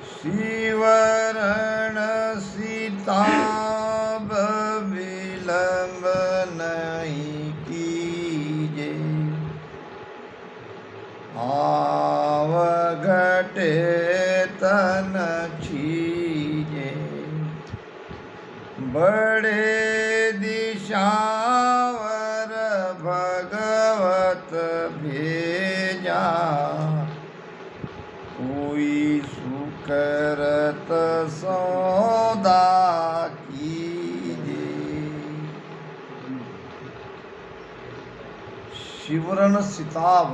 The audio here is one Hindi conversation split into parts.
शिवरण सिताब विलंब नहीं कीजे, आव घटे तन छीजे। बड़े दिशावर भगवत भेजा, कोई सुकरत सौदा कीजे। शिवरण सिताब,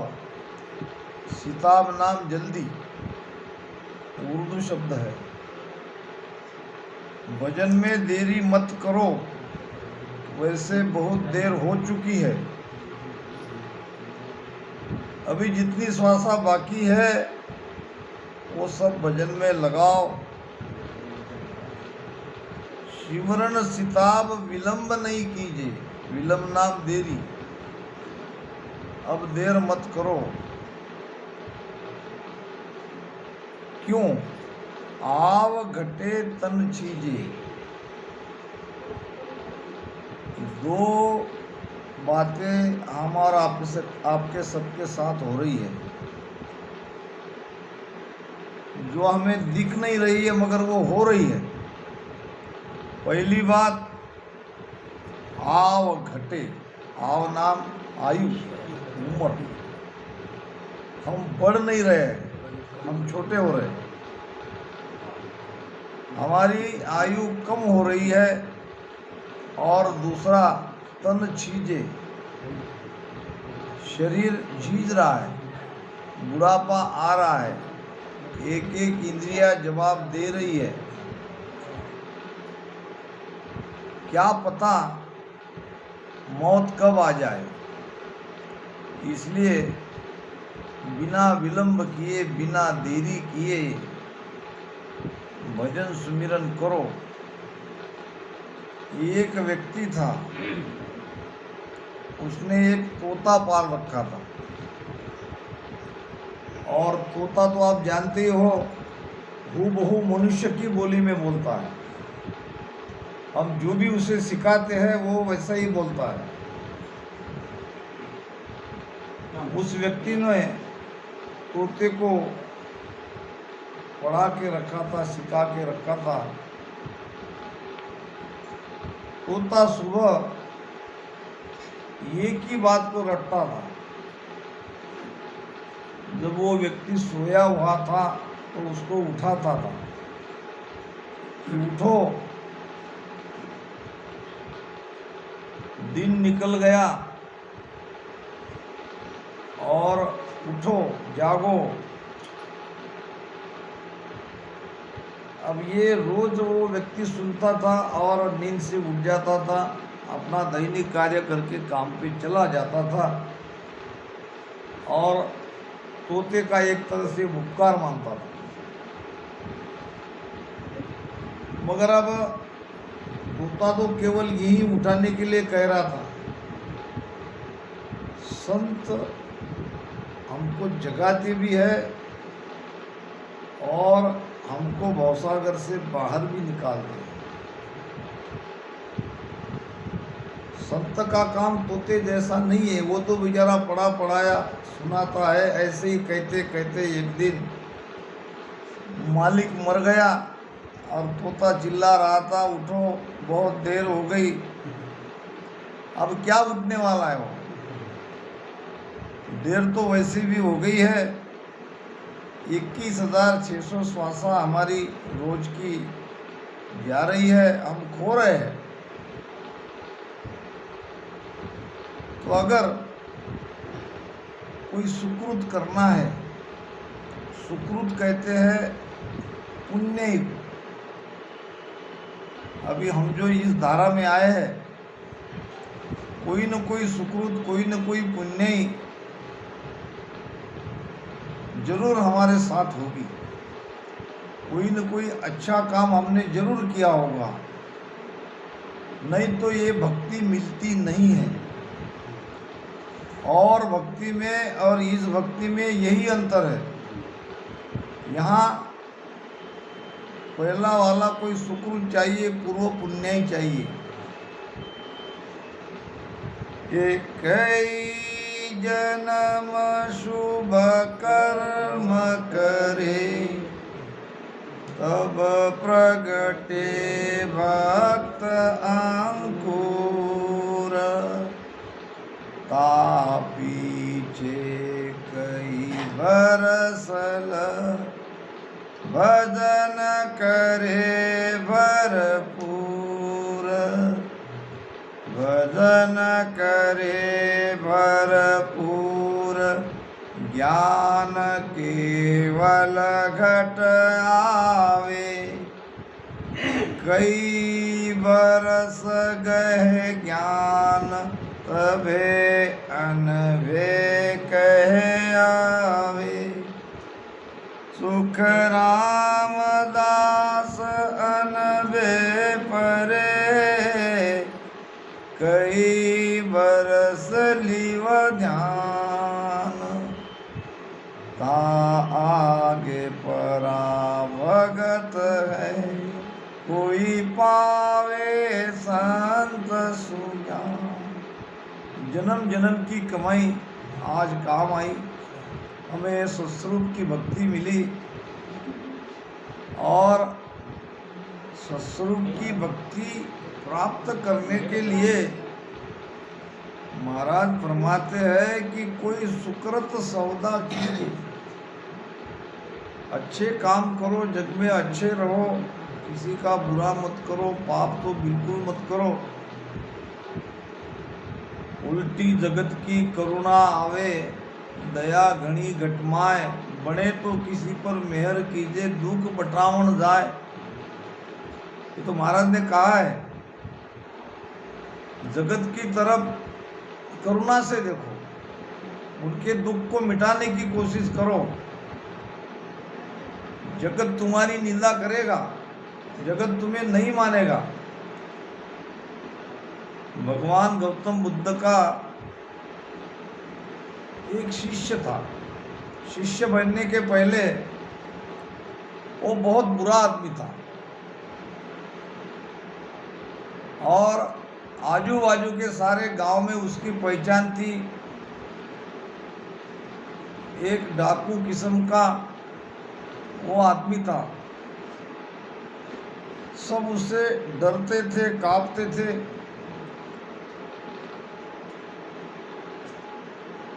सिताब नाम जल्दी, उर्दू शब्द है। भजन में देरी मत करो, वैसे बहुत देर हो चुकी है। अभी जितनी श्वासा बाकी है वो सब भजन में लगाओ। शिवरण सिताब विलंब नहीं कीजिए, विलंब नाम देरी। अब देर मत करो। क्यों? आव घटे तन छीजे। दो बातें हम और आपके सबके साथ हो रही है, जो हमें दिख नहीं रही है मगर वो हो रही है। पहली बात, आव घटे। आव नाम आयु, उम्र। हम बढ़ नहीं रहे, हम छोटे हो रहे हैं। हमारी आयु कम हो रही है। और दूसरा, तन छीजे, शरीर झीज रहा है, बुढ़ापा आ रहा है। एक एक इंद्रिया जवाब दे रही है। क्या पता मौत कब आ जाए। इसलिए बिना विलंब किए, बिना देरी किए भजन सुमिरन करो। एक व्यक्ति था, उसने एक तोता पाल रखा था। और तोता तो आप जानते ही हो, हूबहू मनुष्य की बोली में बोलता है। हम जो भी उसे सिखाते हैं वो वैसा ही बोलता है। उस व्यक्ति ने तोते को पढ़ा के रखा था, सिखा के रखा था। तोता सुबह एक ही बात को रटता था। जब वो व्यक्ति सोया हुआ था तो उसको उठाता था कि उठो, दिन निकल गया और उठो, जागो। अब ये रोज वो व्यक्ति सुनता था और नींद से उठ जाता था, अपना दैनिक कार्य करके काम पे चला जाता था और तोते का एक तरह से उपकार मानता था। मगर अब तोता तो केवल यही उठाने के लिए कह रहा था। संत हमको जगाते भी है और हमको भवसागर से बाहर भी निकालते हैं। संत का काम तोते जैसा नहीं है। वो तो बेचारा पढ़ा पढ़ाया सुनाता है। ऐसे ही कहते कहते एक दिन मालिक मर गया और तोता चिल्ला रहा था, उठो, बहुत देर हो गई। अब क्या उठने वाला है वो? देर तो वैसे भी हो गई है। 21,600 श्वासा हमारी रोज की जा रही है, हम खो रहे हैं। तो अगर कोई सुकृत करना है, सुकृत कहते हैं पुण्य। अभी हम जो इस धारा में आए हैं, कोई न कोई सुकृत, कोई न कोई पुण्य जरूर हमारे साथ होगी। कोई न कोई अच्छा काम हमने जरूर किया होगा, नहीं तो ये भक्ति मिलती नहीं है। और भक्ति में और इस भक्ति में यही अंतर है। यहाँ पहला वाला कोई सुकृत चाहिए, पूर्व पुण्य ही चाहिए। कि कई जन्म शुभ कर्म करे, तब प्रगटे भक्त अंकुर। ता पीछे कई बरसल, भजन करे भरपूर। भजन करे भरपूर, ज्ञान केवल घट आवे। कई बरस गए ज्ञान, तबे अनभे कह आवे। सुख रामदास अनभे परे, कई बरस लिव ध्यान। ता आगे परा भगत है, कोई पावे संत सुजान। जन्म जन्म की कमाई आज काम आई, हमें सत्स्वरूप की भक्ति मिली। और सत्स्वरूप की भक्ति प्राप्त करने के लिए महाराज फरमाते हैं कि कोई सुकृत सौदा कीजिए, अच्छे काम करो, जग में अच्छे रहो, किसी का बुरा मत करो, पाप तो बिल्कुल मत करो। उल्टी जगत की करुणा आवे, दया घनी घटमाए। बने तो किसी पर मेहर कीजिए, दुख बटावन जाए। ये तो महाराज ने कहा है। जगत की तरफ करुणा से देखो, उनके दुख को मिटाने की कोशिश करो। जगत तुम्हारी निंदा करेगा, जगत तुम्हें नहीं मानेगा। भगवान गौतम बुद्ध का एक शिष्य था। शिष्य बनने के पहले वो बहुत बुरा आदमी था और आजू बाजू के सारे गांव में उसकी पहचान थी। एक डाकू किस्म का वो आदमी था। सब उससे डरते थे, कांपते थे।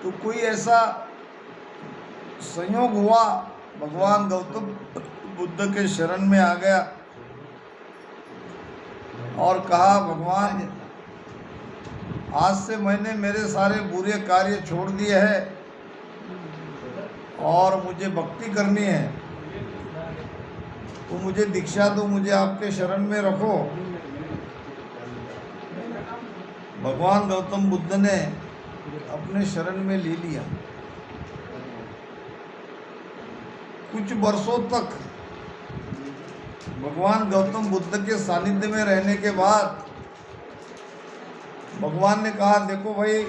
तो कोई ऐसा संयोग हुआ, भगवान गौतम बुद्ध के शरण में आ गया और कहा, भगवान आज से मैंने मेरे सारे बुरे कार्य छोड़ दिए हैं और मुझे भक्ति करनी है, तो मुझे दीक्षा दो, मुझे आपके शरण में रखो। भगवान गौतम बुद्ध ने अपने शरण में ले लिया। कुछ वर्षों तक भगवान गौतम बुद्ध के सानिध्य में रहने के बाद भगवान ने कहा, देखो भाई,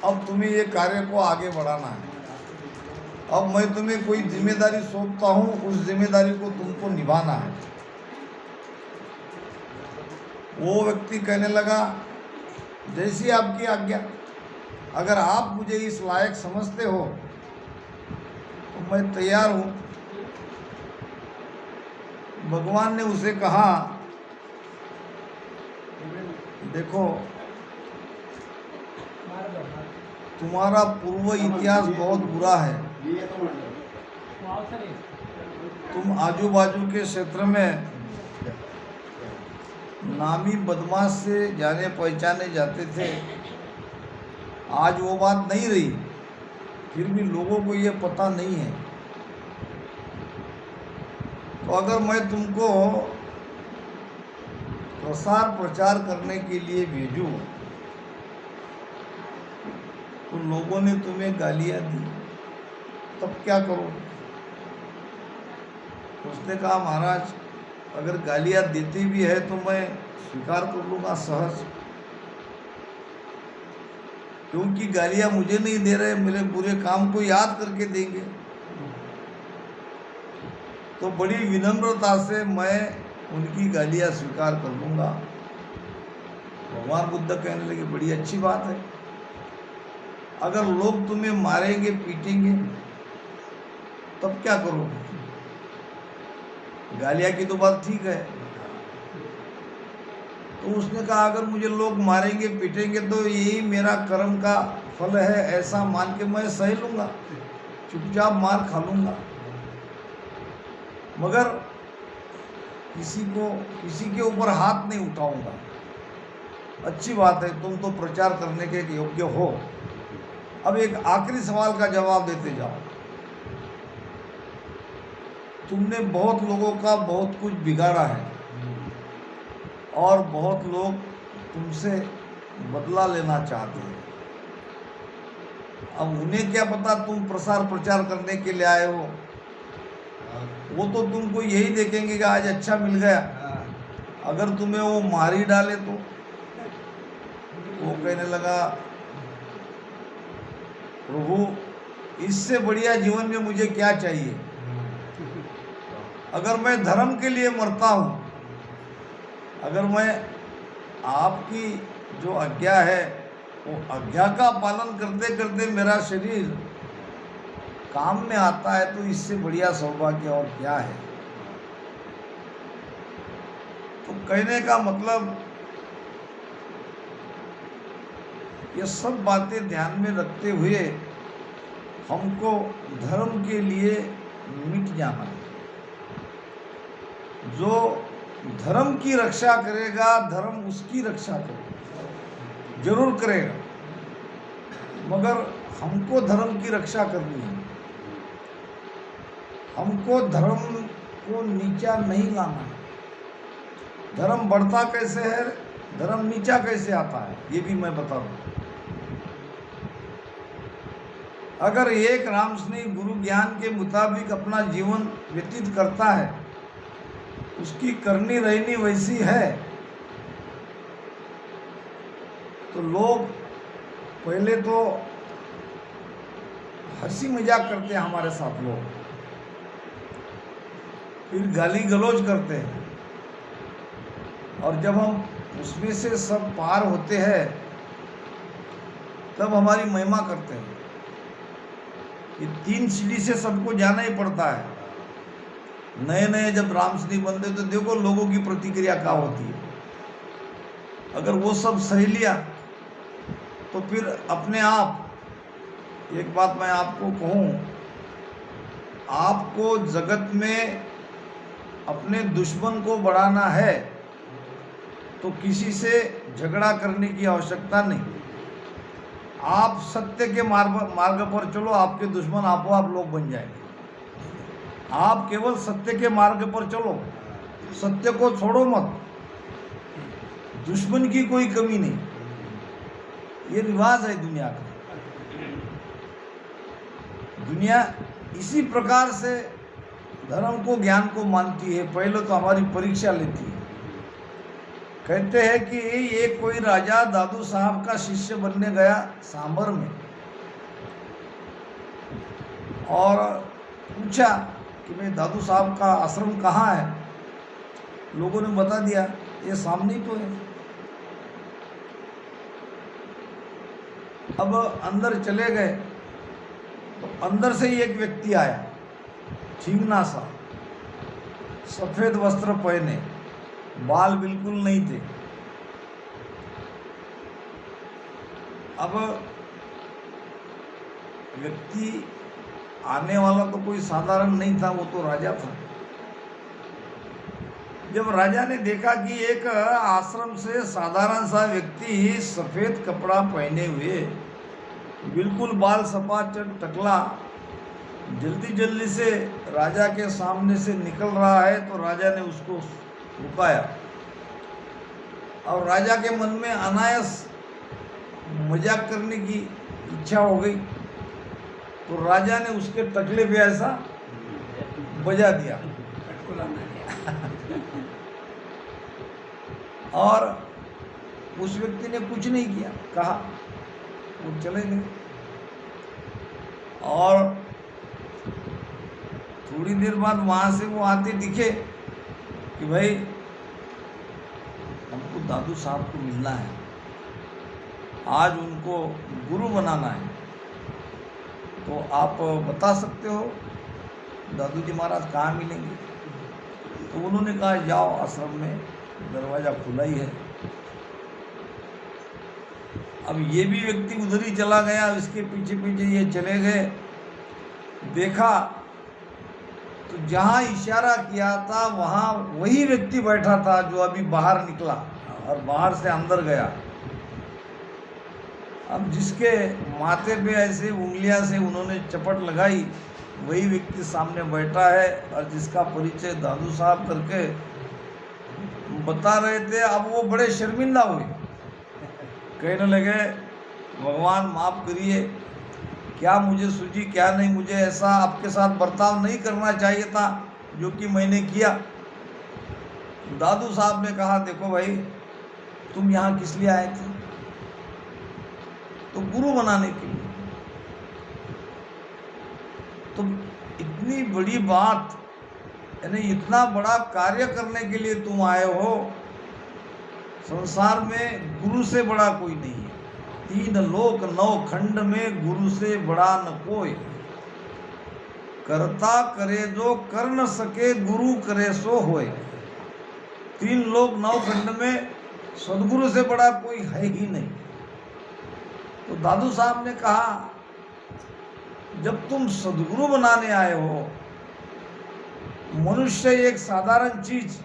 अब तुम्हें ये कार्य को आगे बढ़ाना है। अब मैं तुम्हें कोई जिम्मेदारी सौंपता हूँ, उस जिम्मेदारी को तुमको निभाना है। वो व्यक्ति कहने लगा, जैसी आपकी आज्ञा, अगर आप मुझे इस लायक समझते हो तो मैं तैयार हूँ। भगवान ने उसे कहा, देखो, तुम्हारा पूर्व इतिहास बहुत बुरा है। तुम आजू बाजू के क्षेत्र में नामी बदमाश से जाने पहचाने जाते थे। आज वो बात नहीं रही, फिर भी लोगों को ये पता नहीं है। तो अगर मैं तुमको प्रसार प्रचार करने के लिए भेजूं तो लोगों ने तुम्हें गालियां दी, तब क्या करोगे? उसने कहा, महाराज, अगर गालियां देती भी है तो मैं स्वीकार कर लूँगा सहज, क्योंकि गालियां मुझे नहीं दे रहे, मेरे बुरे काम को याद करके देंगे। तो बड़ी विनम्रता से मैं उनकी गालियाँ स्वीकार कर लूँगा। भगवान बुद्ध कहने लगे बड़ी अच्छी बात है, अगर लोग तुम्हें मारेंगे पीटेंगे तब क्या करोगे? गालियाँ की तो बात ठीक है। तो उसने कहा अगर मुझे लोग मारेंगे पीटेंगे तो यही मेरा कर्म का फल है, ऐसा मान के मैं सह लूँगा, चुपचाप मार खा लूँगा, मगर किसी के ऊपर हाथ नहीं उठाऊंगा। अच्छी बात है, तुम तो प्रचार करने के योग्य हो। अब एक आखिरी सवाल का जवाब देते जाओ। तुमने बहुत लोगों का बहुत कुछ बिगाड़ा है और बहुत लोग तुमसे बदला लेना चाहते हैं। अब उन्हें क्या पता तुम प्रसार प्रचार करने के लिए आए हो, वो तो तुमको यही देखेंगे कि आज अच्छा मिल गया, अगर तुम्हें वो मार ही डाले तो। वो कहने लगा प्रभु इससे बढ़िया जीवन में मुझे क्या चाहिए? अगर मैं धर्म के लिए मरता हूँ, अगर मैं आपकी जो आज्ञा है वो आज्ञा का पालन करते करते मेरा शरीर काम में आता है, तो इससे बढ़िया सौभाग्य और क्या है? तो कहने का मतलब ये सब बातें ध्यान में रखते हुए हमको धर्म के लिए मिट जाना है। जो धर्म की रक्षा करेगा, धर्म उसकी रक्षा करेगा, जरूर करेगा, मगर हमको धर्म की रक्षा करनी है। हमको धर्म को नीचा नहीं लाना है। धर्म बढ़ता कैसे है, धर्म नीचा कैसे आता है, ये भी मैं बता दूं। अगर एक रामस्नेही गुरु ज्ञान के मुताबिक अपना जीवन व्यतीत करता है, उसकी करनी रहनी वैसी है, तो लोग पहले तो हंसी मजाक करते हैं हमारे साथ, लोग फिर गाली गलौज करते हैं, और जब हम उसमें से सब पार होते हैं तब हमारी महिमा करते हैं। ये 3 सीढ़ी से सबको जाना ही पड़ता है। नए नए जब रामस्नेही बनते तो देखो लोगों की प्रतिक्रिया क्या होती है। अगर वो सब सह लिया तो फिर अपने आप, एक बात मैं आपको कहूँ, आपको जगत में अपने दुश्मन को बढ़ाना है तो किसी से झगड़ा करने की आवश्यकता नहीं। आप सत्य के मार्ग पर चलो, आपके दुश्मन आपो आप लोग बन जाएंगे। आप केवल सत्य के मार्ग पर चलो, सत्य को छोड़ो मत, दुश्मन की कोई कमी नहीं। ये रिवाज है दुनिया का। दुनिया इसी प्रकार से धर्म को, ज्ञान को मानती है। पहले तो हमारी परीक्षा लेती है। कहते हैं कि एक कोई राजा दादू साहब का शिष्य बनने गया सांबर में, और पूछा कि भाई दादू साहब का आश्रम कहाँ है? लोगों ने बता दिया ये सामने ही तो है। अब अंदर चले गए तो अंदर से ही एक व्यक्ति आया, ठीगना सा, सफेद वस्त्र पहने, बाल बिल्कुल नहीं थे। अब व्यक्ति आने वाला तो कोई साधारण नहीं था, वो तो राजा था। जब राजा ने देखा कि एक आश्रम से साधारण सा व्यक्ति सफेद कपड़ा पहने हुए, बिल्कुल बाल सपाट टकला, जल्दी जल्दी से राजा के सामने से निकल रहा है, तो राजा ने उसको रुकाया। और राजा के मन में अनायास मजाक करने की इच्छा हो गई, तो राजा ने उसके टकले पे ऐसा बजा दिया और उस व्यक्ति ने कुछ नहीं किया, कहा, वो चले गए। और थोड़ी देर बाद वहाँ से वो आते दिखे कि भाई हमको दादू साहब को मिलना है, आज उनको गुरु बनाना है, तो आप बता सकते हो दादू जी महाराज कहाँ मिलेंगे? तो उन्होंने कहा जाओ आश्रम में, दरवाज़ा खुला ही है। अब ये भी व्यक्ति उधर ही चला गया, इसके पीछे पीछे ये चले गए। देखा तो जहाँ इशारा किया था वहाँ वही व्यक्ति बैठा था जो अभी बाहर निकला और बाहर से अंदर गया। अब जिसके माथे पे ऐसे उंगलियां से उन्होंने चपट लगाई, वही व्यक्ति सामने बैठा है और जिसका परिचय दादू साहब करके बता रहे थे। अब वो बड़े शर्मिंदा हुए, कहने लगे भगवान माफ़ करिए, क्या मुझे सूझी क्या नहीं, मुझे ऐसा आपके साथ बर्ताव नहीं करना चाहिए था जो कि मैंने किया। दादू साहब ने कहा देखो भाई, तुम यहाँ किस लिए आए थे? तो गुरु बनाने के लिए। तो इतनी बड़ी बात, यानी इतना बड़ा कार्य करने के लिए तुम आए हो। संसार में गुरु से बड़ा कोई नहीं है, 3 लोक 9 खंड में गुरु से बड़ा न कोई। करता करे जो कर न सके, गुरु करे सो होए। 3 लोक 9 खंड में सदगुरु से बड़ा कोई है ही नहीं। तो दादू साहब ने कहा जब तुम सदगुरु बनाने आए हो, मनुष्य एक साधारण चीज,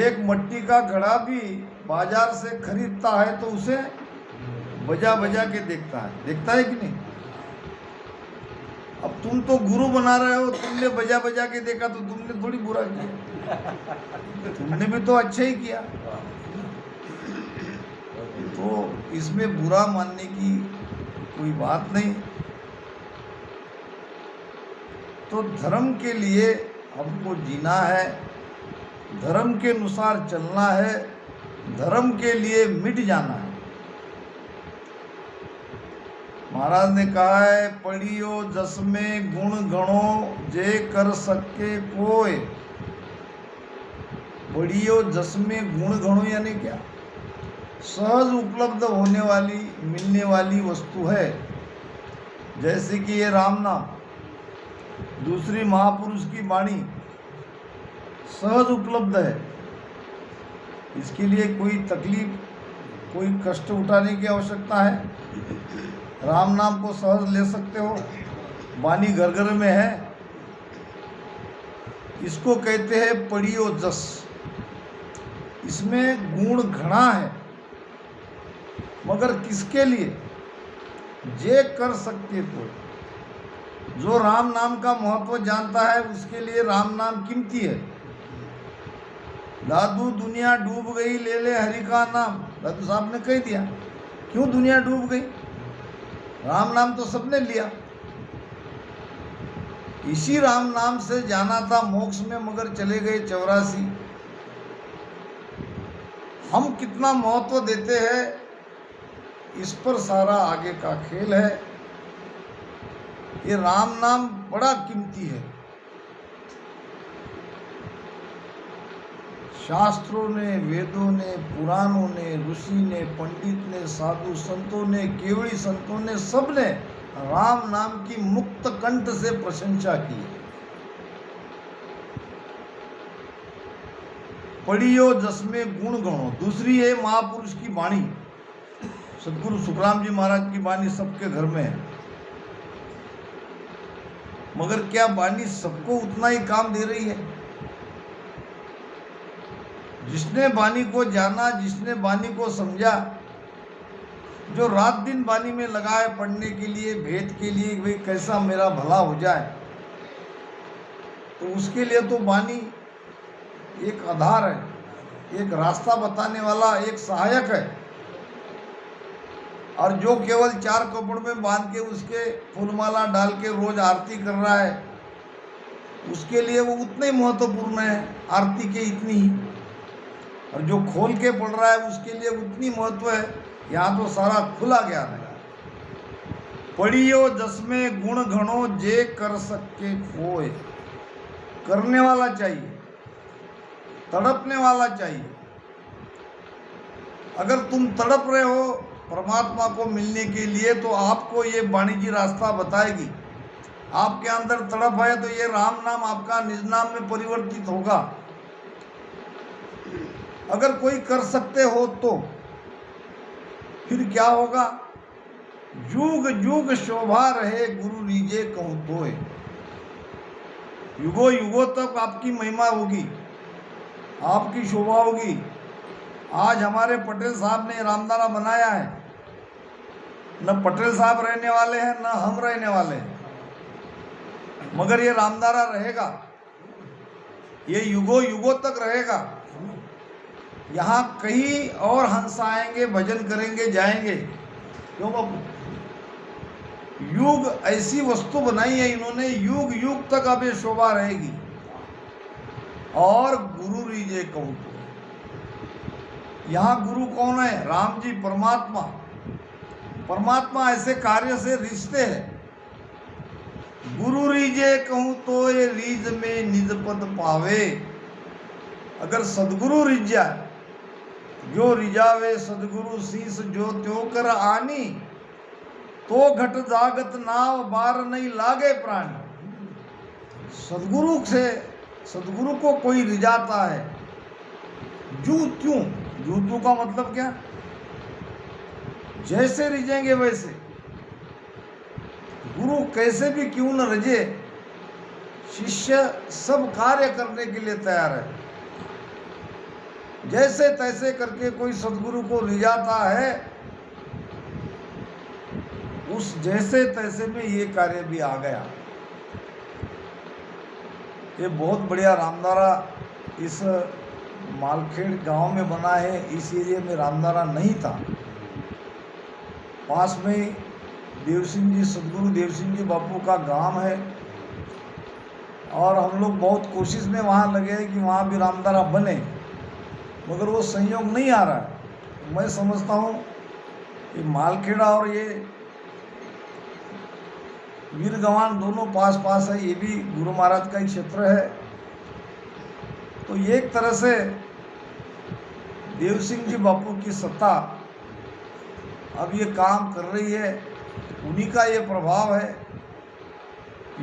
एक मिट्टी का घड़ा भी बाजार से खरीदता है तो उसे बजा बजा के देखता है कि नहीं? अब तुम तो गुरु बना रहे हो, तुमने बजा बजा के देखा तो तुमने थोड़ी बुरा किया, तुमने भी तो अच्छा ही किया। तो इसमें बुरा मानने की कोई बात नहीं। तो धर्म के लिए हमको जीना है, धर्म के अनुसार चलना है, धर्म के लिए मिट जाना है। महाराज ने कहा है पढ़ियो जस में गुण गणो, जे कर सके कोय। पढ़ियो जस में गुण गणो यानी क्या? सहज उपलब्ध होने वाली, मिलने वाली वस्तु है। जैसे कि ये राम नाम, दूसरी महापुरुष की वाणी सहज उपलब्ध है। इसके लिए कोई तकलीफ, कोई कष्ट उठाने की आवश्यकता है? राम नाम को सहज ले सकते हो, वाणी घर घर में है। इसको कहते हैं पढ़ियो जस। इसमें गुण घना है, मगर किसके लिए? जे कर सकते कोई। जो राम नाम का महत्व जानता है उसके लिए राम नाम कीमती है। दादू दुनिया डूब गई, ले ले हरि का नाम, दादू साहब ने कह दिया। क्यों दुनिया डूब गई? राम नाम तो सबने लिया। इसी राम नाम से जाना था मोक्ष में, मगर चले गए 84। हम कितना महत्व देते हैं, इस पर सारा आगे का खेल है। ये राम नाम बड़ा कीमती है। शास्त्रों ने, वेदों ने, पुराणों ने, ऋषि ने, पंडित ने, साधु संतों ने, केवड़ी संतों ने, सब ने राम नाम की मुक्त कंठ से प्रशंसा की। पढ़ियो जसमें गुण गणो। दूसरी है महापुरुष की वाणी। सदगुरु सुखराम जी महाराज की वाणी सबके घर में है, मगर क्या वाणी सबको उतना ही काम दे रही है? जिसने वाणी को जाना, जिसने वाणी को समझा, जो रात दिन वाणी में लगा है पढ़ने के लिए, भेद के लिए, भाई कैसा मेरा भला हो जाए, तो उसके लिए तो वाणी एक आधार है, एक रास्ता बताने वाला, एक सहायक है। और जो केवल 4 कपड़ में बांध के उसके फूलमाला डाल के रोज आरती कर रहा है, उसके लिए वो उतना ही महत्वपूर्ण है, आरती के इतनी ही। और जो खोल के पढ़ रहा है उसके लिए उतनी महत्व है। यहाँ तो सारा खुला ज्ञान है। पढ़ियो जसमें गुण घणो जे कर सके कोय। करने वाला चाहिए, तड़पने वाला चाहिए। अगर तुम तड़प रहे हो परमात्मा को मिलने के लिए तो आपको ये वाणी जी रास्ता बताएगी। आपके अंदर तड़प है तो ये राम नाम आपका निज नाम में परिवर्तित होगा। अगर कोई कर सकते हो तो फिर क्या होगा? युग युग शोभा रहे गुरु रीजे कहूं तोय। युगों युगों तक आपकी महिमा होगी, आपकी शोभा होगी। आज हमारे पटेल साहब ने रामदारा बनाया है। न पटेल साहब रहने वाले हैं, न हम रहने वाले हैं, मगर ये रामदारा रहेगा, ये युगों युगों तक रहेगा। यहाँ कहीं और हंस आएंगे, भजन करेंगे, जाएंगे। क्यों बाबू? युग ऐसी वस्तु बनाई है इन्होंने, युग युग तक अब ये शोभा रहेगी। और गुरु रीजे कहूं तो यहाँ गुरु कौन है? राम जी, परमात्मा। परमात्मा ऐसे कार्य से रिश्ते हैं। गुरु रीजे कहूं तो ये रीज में निज पद पावे। अगर सदगुरु रिझ जाए, जो रिझावे सदगुरु शीस जो त्यों कर आनी, तो घट जागत नाव बार नहीं लागे प्राणी। सदगुरु से, सदगुरु को कोई रिझाता है, जू त्यों। जू त्यों का मतलब क्या? जैसे रिझेंगे वैसे। गुरु कैसे भी क्यों न रिझे, शिष्य सब कार्य करने के लिए तैयार है। जैसे तैसे करके कोई सदगुरु को रिझाता है, उस जैसे तैसे में ये कार्य भी आ गया। ये बहुत बढ़िया रामदारा इस मालखेड़ गांव में बना है। इस एरिया में रामदारा नहीं था। पास में देव सिंह जी, सदगुरु देव सिंह जी बापू का गांव है, और हम लोग बहुत कोशिश में वहाँ लगे हैं कि वहाँ भी रामदारा बने, मगर वो संयोग नहीं आ रहा है। मैं समझता हूँ ये मालखेड़ा और ये वीर गंवान दोनों पास पास है, ये भी गुरु महाराज का ही क्षेत्र है। तो एक तरह से देव सिंह जी बापू की सत्ता अब ये काम कर रही है, उन्हीं का ये प्रभाव है।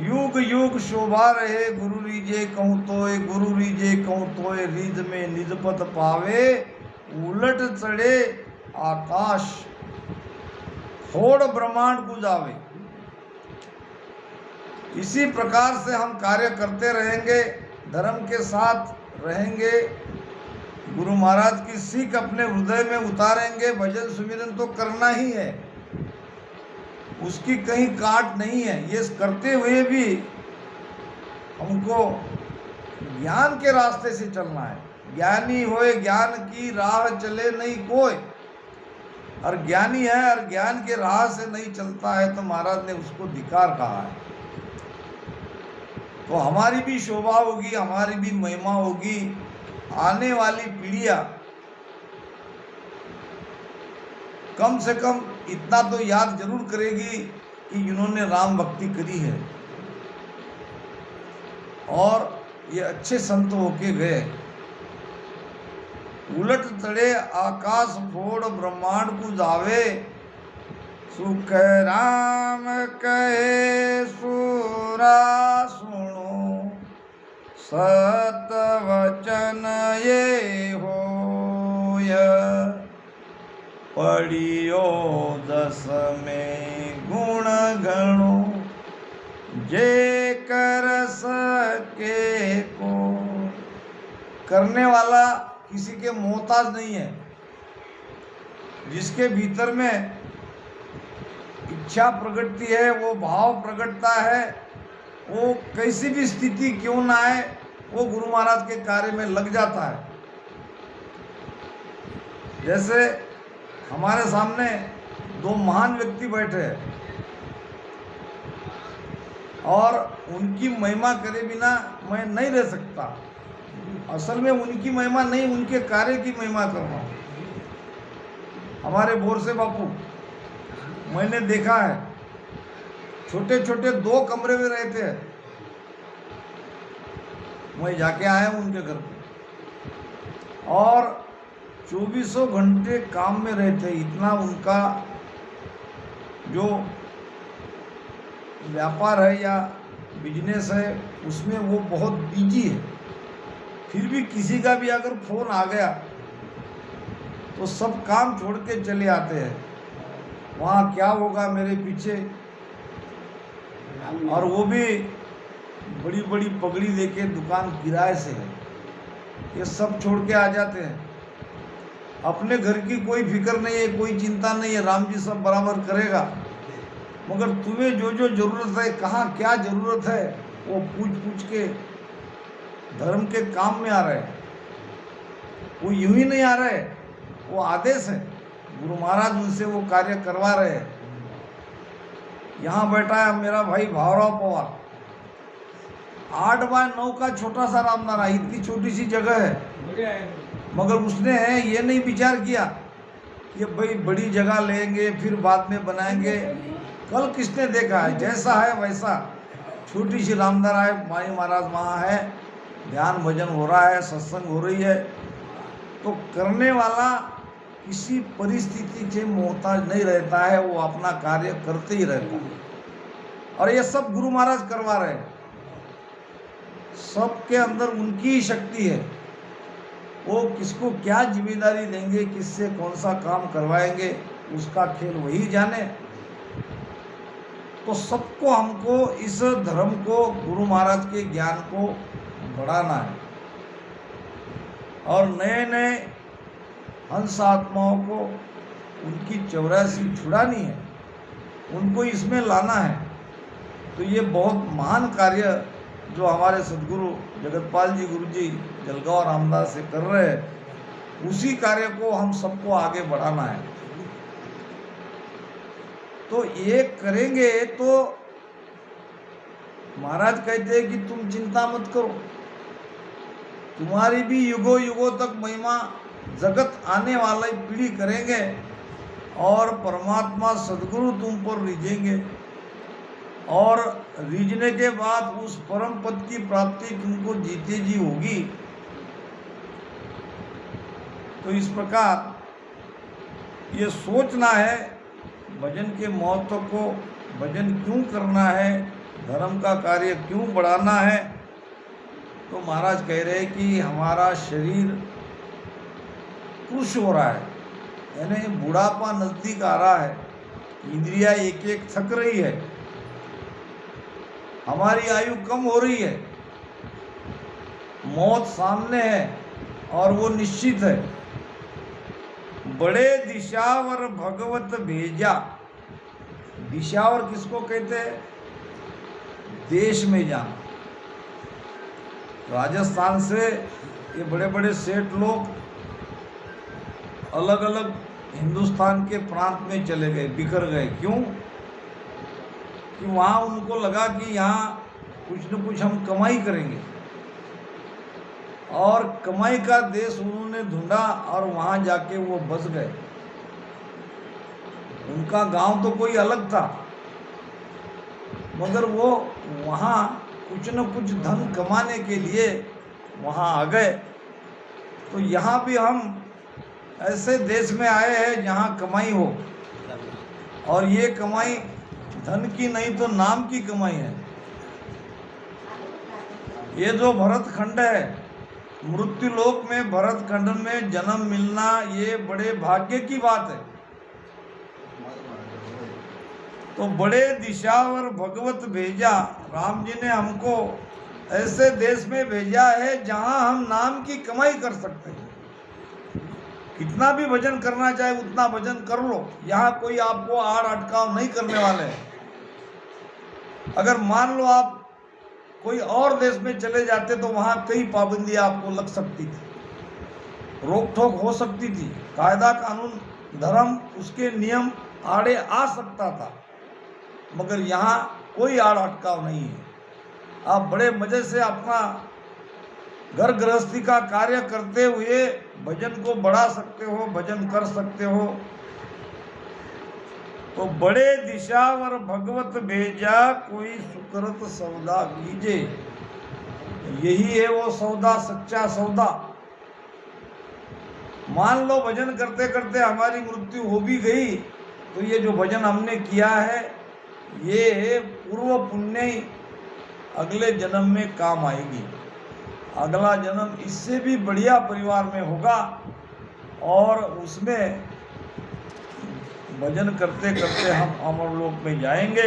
युग युग शोभा रहे गुरु रीजे कहूं तोय। गुरु रीजे कहूं तोय रीज में निज पद पावे। उलट चढ़े आकाश फोड़ ब्रह्मांड को जावे। इसी प्रकार से हम कार्य करते रहेंगे, धर्म के साथ रहेंगे, गुरु महाराज की सीख अपने हृदय में उतारेंगे। भजन सुमिरन तो करना ही है, उसकी कहीं काट नहीं है। ये करते हुए भी हमको ज्ञान के रास्ते से चलना है। ज्ञानी होए ज्ञान की राह चले नहीं कोई। और ज्ञानी है और ज्ञान के राह से नहीं चलता है तो महाराज ने उसको धिक्कार कहा है। तो हमारी भी शोभा होगी, हमारी भी महिमा होगी। आने वाली पीढ़ियां कम से कम इतना तो याद जरूर करेगी कि इन्होंने राम भक्ति करी है और ये अच्छे संत होके गए। उलट चढ़े आकाश फोड़ ब्रह्मांड को जावे। सुख राम कहे सूरा सुनो। सत वचन ये होय। पढ़ियो दस में गुण गणो। जे कर सके को। करने वाला किसी के मोहताज नहीं है। जिसके भीतर में इच्छा प्रगटती है, वो भाव प्रगटता है, वो कैसी भी स्थिति क्यों ना आए, वो गुरु महाराज के कार्य में लग जाता है। जैसे हमारे सामने दो महान व्यक्ति बैठे हैं और उनकी महिमा करे बिना मैं नहीं रह सकता। असल में उनकी महिमा नहीं, उनके कार्य की महिमा कर रहा हूँ। हमारे बोरसे बापू मैंने देखा है छोटे छोटे 2 कमरे में रहते हैं। मैं जाके आया हूँ उनके घर पे, और 24 घंटे काम में रहते। इतना उनका जो व्यापार है या बिजनेस है उसमें वो बहुत बिजी है। फिर भी किसी का भी अगर फोन आ गया तो सब काम छोड़ के चले आते हैं। वहाँ क्या होगा मेरे पीछे, और वो भी बड़ी बड़ी पगड़ी लेके दुकान किराए से है, ये सब छोड़ के आ जाते हैं। अपने घर की कोई फिक्र नहीं है, कोई चिंता नहीं है, राम जी सब बराबर करेगा। मगर तुम्हें जो जो जरूरत है, कहाँ क्या जरूरत है, वो पूछ पूछ के धर्म के काम में आ रहे हैं। वो यूं ही नहीं आ रहे, वो आदेश है, गुरु महाराज उनसे वो कार्य करवा रहे हैं। यहाँ बैठा है मेरा भाई भावराव पवार, 8x9 का छोटा सा रामनारा, इतनी छोटी सी जगह है, मगर उसने ये नहीं विचार किया कि भाई बड़ी जगह लेंगे फिर बाद में बनाएंगे। कल किसने देखा है, जैसा है वैसा छोटी सी रामनारा है, माई महाराज वहाँ है, ध्यान भजन हो रहा है, सत्संग हो रही है। तो करने वाला किसी परिस्थिति से मोहताज नहीं रहता है, वो अपना कार्य करते ही रहता है। और ये सब गुरु महाराज करवा रहे हैं। सबके अंदर उनकी ही शक्ति है, वो किसको क्या जिम्मेदारी देंगे, किससे कौन सा काम करवाएंगे, उसका खेल वही जाने। तो सबको हमको इस धर्म को, गुरु महाराज के ज्ञान को बढ़ाना है, और नए नए हंस आत्माओं को उनकी 84 छुड़ानी है, उनको इसमें लाना है। तो ये बहुत महान कार्य जो हमारे सदगुरु जगतपाल जी गुरु जी जलगांव रामदास से कर रहे हैं, उसी कार्य को हम सबको आगे बढ़ाना है। तो ये करेंगे तो महाराज कहते हैं कि तुम चिंता मत करो, तुम्हारी भी युगों युगों तक महिमा जगत आने वाली पीढ़ी करेंगे, और परमात्मा सदगुरु तुम पर रिझेंगे, और रिझने के बाद उस परम पद की प्राप्ति तुमको जीते जी होगी। तो इस प्रकार ये सोचना है भजन के महत्व को, भजन क्यों करना है, धर्म का कार्य क्यों बढ़ाना है। तो महाराज कह रहे हैं कि हमारा शरीर कृश हो रहा है, यानी बुढ़ापा नजदीक आ रहा है, इंद्रियां एक एक थक रही है, हमारी आयु कम हो रही है, मौत सामने है और वो निश्चित है। बड़े दिशावर भगवत भेजा, दिशावर किसको कहते हैं, देश में जाना। राजस्थान से ये बड़े बड़े सेठ लोग अलग अलग हिंदुस्तान के प्रांत में चले गए, बिखर गए। क्यों? कि वहाँ उनको लगा कि यहाँ कुछ न कुछ हम कमाई करेंगे, और कमाई का देश उन्होंने ढूंढा और वहाँ जाके वो बस गए। उनका गांव तो कोई अलग था, मगर वो वहाँ कुछ न कुछ धन कमाने के लिए वहाँ आ गए। तो यहाँ भी हम ऐसे देश में आए हैं जहाँ कमाई हो, और ये कमाई धन की नहीं तो नाम की कमाई है। ये जो भरत खंड है, मृत्यु लोक में भरत खंड में जन्म मिलना, ये बड़े भाग्य की बात है। तो बड़े दिशावर भगवत भेजा, राम जी ने हमको ऐसे देश में भेजा है जहां हम नाम की कमाई कर सकते हैं। कितना भी भजन करना चाहे उतना भजन कर लो, यहाँ कोई आपको आड़ अटकाव नहीं करने वाले हैं। अगर मान लो आप कोई और देश में चले जाते तो वहाँ कई पाबंदियां आपको लग सकती थी, रोक टोक हो सकती थी, कायदा कानून धर्म उसके नियम आड़े आ सकता था, मगर यहाँ कोई आड़ अटकाव नहीं है। आप बड़े मजे से अपना घर गृहस्थी का कार्य करते हुए भजन को बढ़ा सकते हो, भजन कर सकते हो। तो बड़े दिशावर भगवत भेजा, कोई सुकृत सौदा कीजे। यही है वो सौदा, सच्चा सौदा। मान लो भजन करते करते हमारी मृत्यु हो भी गई, तो ये जो भजन हमने किया है ये पूर्व पुण्य अगले जन्म में काम आएगी। अगला जन्म इससे भी बढ़िया परिवार में होगा और उसमें भजन करते करते हम अमरलोक में जाएंगे।